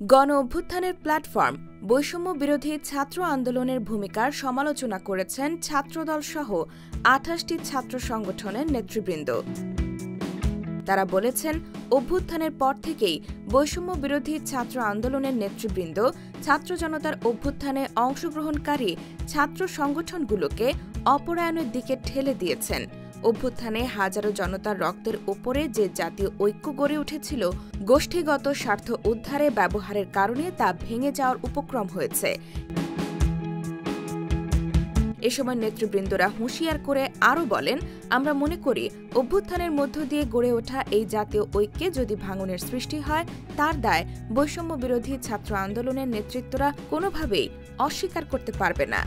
গণ অভ্যুত্থানের প্ল্যাটফর্ম বৈষম্য বিরোধী ছাত্র আন্দোলনের ভূমিকার সমালোচনা করেছেন ছাত্রদল সহ ২৮টি ছাত্র সংগঠনের নেতৃবৃন্দ। তারা বলেছেন, অভ্যুত্থানের পর থেকেই বৈষম্য বিরোধী ছাত্র আন্দোলনের নেতৃবৃন্দ ছাত্র জনতার অভ্যুত্থানে অংশগ্রহণকারী ছাত্র সংগঠনগুলোকে অপরায়ণের দিকে ঠেলে দিয়েছেন। অভ্যুত্থানে হাজারো জনতার রক্তের ওপরে যে জাতীয় ঐক্য গড়ে উঠেছিল, গোষ্ঠীগত স্বার্থ উদ্ধারে ব্যবহারের কারণে তা ভেঙে যাওয়ার উপক্রম হয়েছে। এ সময় নেতৃবৃন্দরা হুঁশিয়ার করে আরও বলেন, আমরা মনে করি অভ্যুত্থানের মধ্য দিয়ে গড়ে ওঠা এই জাতীয় ঐক্যে যদি ভাঙনের সৃষ্টি হয়, তার দায় বৈষম্য বিরোধী ছাত্র আন্দোলনের নেতৃত্বরা কোনোভাবেই অস্বীকার করতে পারবে না।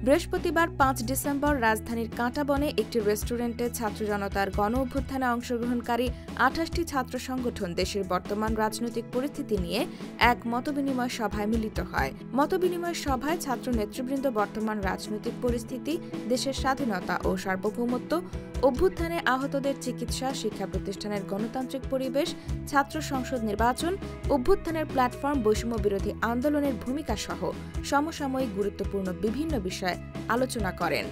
বৃহস্পতিবার ৫ ডিসেম্বর রাজধানীর কাঁটাবনে একটি রেস্টুরেন্টে ছাত্র জনতার গণ অভ্যুত্থানে অংশগ্রহণকারী ২৮টি ছাত্র সংগঠন দেশের বর্তমান রাজনৈতিক পরিস্থিতি নিয়ে এক মতবিনিময় সভায় মিলিত হয়। মতবিনিময় সভায় ছাত্র নেতৃবৃন্দ বর্তমান রাজনৈতিক পরিস্থিতি, দেশের স্বাধীনতা ও সার্বভৌমত্ব, অভ্যুত্থানে আহতদের চিকিৎসা, শিক্ষা প্রতিষ্ঠানের গণতান্ত্রিক পরিবেশ, ছাত্র সংসদ নির্বাচন, অভ্যুত্থানের প্ল্যাটফর্ম বৈষম্য বিরোধী আন্দোলনের ভূমিকা সহ সমসাময়িক গুরুত্বপূর্ণ বিভিন্ন বিষয়ে আলোচনা করেন।